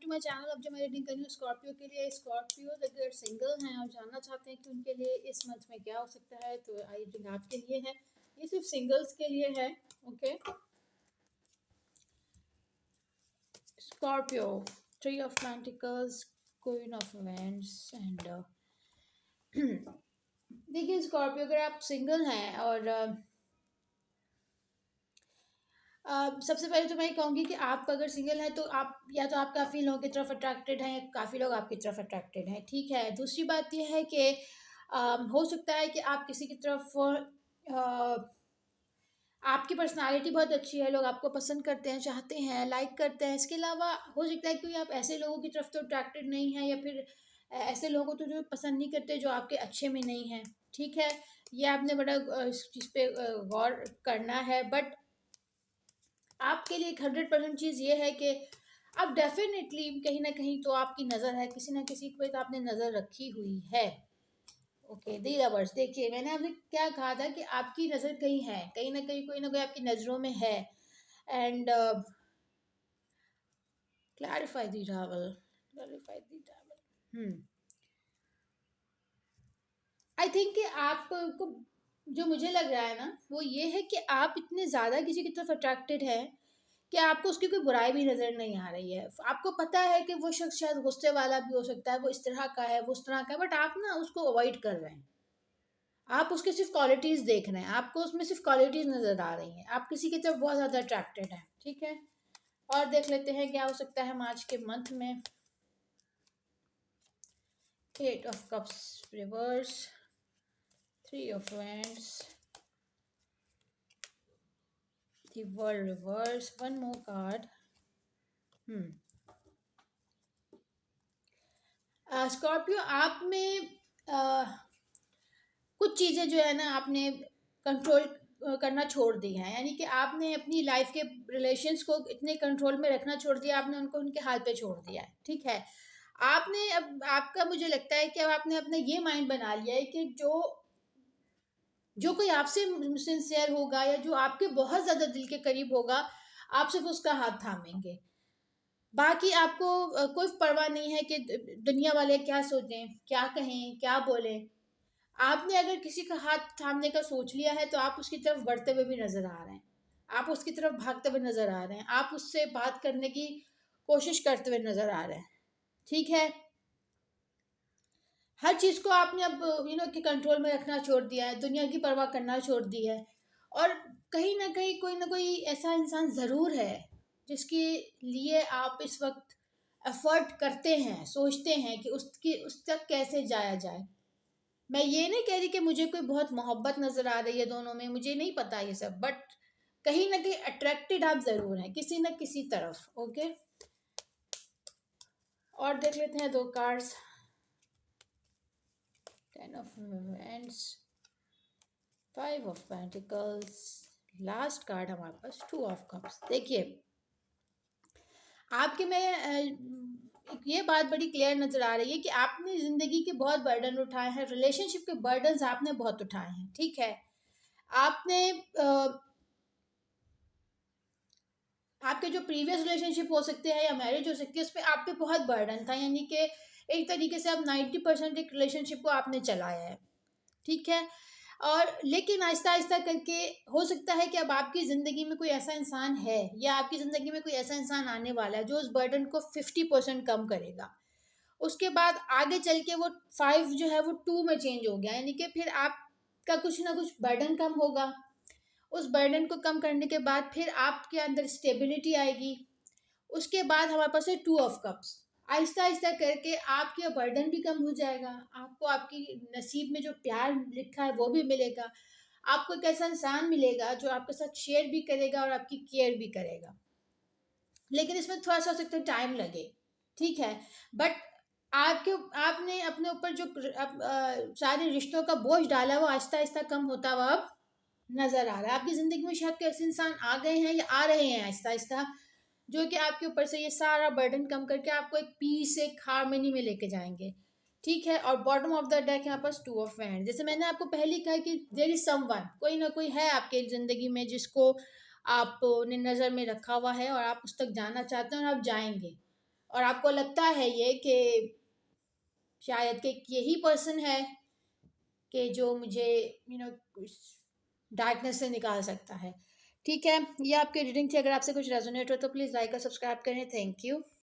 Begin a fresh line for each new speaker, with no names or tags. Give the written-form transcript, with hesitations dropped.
To my channel. अब जो मैं रीडिंग कर रही हूँ स्कॉर्पियो के लिए, स्कॉर्पियो अगर सिंगल हैं और जानना चाहते हैं कि उनके लिए इस मंथ में क्या हो सकता है, तो आई रीडिंग आपके लिए है। ये सिर्फ सिंगल्स के लिए है। Okay, Scorpio, 3 of Pentacles, queen of vends and देखिए स्कॉर्पियो, अगर आप सिंगल हैं और सबसे पहले तो मैं ये कहूँगी कि आप अगर सिंगल हैं तो आप या तो आप काफ़ी लोगों की तरफ अट्रैक्टेड हैं या काफ़ी लोग आपकी तरफ अट्रैक्टेड हैं। ठीक है, दूसरी बात ये है कि हो सकता है कि आप किसी की तरफ आपकी पर्सनालिटी बहुत अच्छी है, लोग आपको पसंद करते हैं, चाहते हैं, लाइक करते हैं। इसके अलावा हो सकता है कि आप ऐसे लोगों की तरफ तो अट्रैक्टेड नहीं हैं, या फिर ऐसे लोगों को तो जो पसंद नहीं करते जो आपके अच्छे में नहीं हैं। ठीक है, ये आपने बड़ा इस चीज़ पे गौर करना है। बट आपके लिए एक 100% चीज़ ये है कि अब डेफिनेटली कहीं ना कहीं तो आपकी नज़र है, किसी ना किसी पे तो आपने नज़र रखी हुई है। ओके, दी लवर्स, देखिए मैंने आपने क्या कहा था कि आपकी नज़र कहीं है, कहीं ना कहीं कोई ना कोई आपकी नज़रों में है। And clarify the travel, clarify the travel. I think कि आपको जो मुझे लग रहा है ना वो ये है कि आप इतने ज़्यादा किसी की तरफ अट्रैक्टेड हैं कि आपको उसकी कोई बुराई भी नज़र नहीं आ रही है। आपको पता है कि वो शख्स शायद गुस्से वाला भी हो सकता है, वो इस तरह का है, वो उस तरह का है, बट आप ना उसको अवॉइड कर रहे हैं। आप उसकी सिर्फ क्वालिटीज़ देख रहे हैं, आपको उसमें सिर्फ क्वालिटीज़ नज़र आ रही हैं, आप किसी की तरफ बहुत ज़्यादा अट्रैक्टेड हैं। ठीक है, और देख लेते हैं क्या हो सकता है मार्च के मंथ में। 8 of Cups reverse, 3 of Wands, the World reverse, one more card. Scorpio, आप में कुछ चीज़ें जो है ना आपने कंट्रोल करना छोड़ दी हैं, यानी कि आपने अपनी लाइफ के रिलेशंस को इतने कंट्रोल में रखना छोड़ दिया, आपने उनको उनके हाल पे छोड़ दिया है। ठीक है, आपने अब आपका मुझे लगता है कि अब आपने अपना ये माइंड बना लिया है कि जो जो कोई आपसे सिंसियर होगा या जो आपके बहुत ज़्यादा दिल के करीब होगा, आप सिर्फ उसका हाथ थामेंगे। बाकी आपको कोई परवाह नहीं है कि दुनिया वाले क्या सोचें, क्या कहें, क्या बोलें। आपने अगर किसी का हाथ थामने का सोच लिया है तो आप उसकी तरफ बढ़ते हुए भी नज़र आ रहे हैं, आप उसकी तरफ भागते हुए नज़र आ रहे हैं, आप उससे बात करने की कोशिश करते हुए नज़र आ रहे हैं। ठीक है, हर चीज़ को आपने अब के कंट्रोल में रखना छोड़ दिया है, दुनिया की परवाह करना छोड़ दी है। और कहीं ना कोई ऐसा इंसान ज़रूर है जिसके लिए आप इस वक्त एफर्ट करते हैं, सोचते हैं कि उसकी उस तक कैसे जाया जाए। मैं ये नहीं कह रही कि मुझे कोई बहुत मोहब्बत नज़र आ रही है दोनों में, मुझे नहीं पता ये सब, बट कहीं ना कहीं अट्रैक्टेड आप ज़रूर हैं किसी न किसी तरफ। ओके, और देख लेते हैं 2 cards. 10 of Wands, 5 of Pentacles, last card हमारे पास 2 of Cups। देखिए आपके में ये बात बड़ी क्लियर नज़र आ रही है कि आपने ज़िंदगी के बहुत बर्डन उठाए हैं, रिलेशनशिप के बर्डन्स आपने बहुत उठाए हैं। ठीक है, आपने आपके जो प्रीवियस रिलेशनशिप हो सकते हैं या मैरिज हो सकती है, उस पर आप पे बहुत बर्डन था, यानी कि एक तरीके से आप 90% एक रिलेशनशिप को आपने चलाया है। ठीक है, और लेकिन आहिस्ता आहिस्ता करके हो सकता है कि अब आपकी ज़िंदगी में कोई ऐसा इंसान है या आपकी ज़िंदगी में कोई ऐसा इंसान आने वाला है जो उस बर्डन को 50% कम करेगा। उसके बाद आगे चल के वो 5 जो है वो 2 में चेंज हो गया, यानी कि फिर आपका कुछ ना कुछ बर्डन कम होगा। उस बर्डन को कम करने के बाद फिर आपके अंदर स्टेबिलिटी आएगी। उसके बाद हमारे पास है 2 of Cups। आहिस्ता आहिस्ता करके आपके बर्डन भी कम हो जाएगा, आपको आपकी नसीब में जो प्यार लिखा है वो भी मिलेगा, आपको एक ऐसा इंसान मिलेगा जो आपके साथ शेयर भी करेगा और आपकी केयर भी करेगा। लेकिन इसमें थोड़ा सा हो सकता है टाइम लगे। ठीक है, बट आपके आपने अपने ऊपर जो सारे रिश्तों का बोझ डाला है वो आहिस्ता आहिस्ता कम होता हुआ अब नज़र आ रहा है। आपकी ज़िंदगी में शायद कोई ऐसे इंसान आ गए हैं या आ रहे हैं आहिस्ता आहिस्ता, जो कि आपके ऊपर से ये सारा बर्डन कम करके आपको एक पीस, एक हार्मनी में लेके जाएंगे। ठीक है, और बॉटम ऑफ द डेक यहाँ पास 2 of Wands। जैसे मैंने आपको पहले ही कहा कि देयर इज समवन, कोई ना कोई है आपके ज़िंदगी में जिसको आपने नज़र में रखा हुआ है और आप उस तक जाना चाहते हैं और आप जाएंगे। और आपको लगता है ये कि शायद कि यही पर्सन है कि जो मुझे डार्कनेस से निकाल सकता है। ठीक है, ये आपकी रीडिंग थी। अगर आपसे कुछ रेजोनेट हो तो प्लीज़ लाइक और सब्सक्राइब करें। Thank you.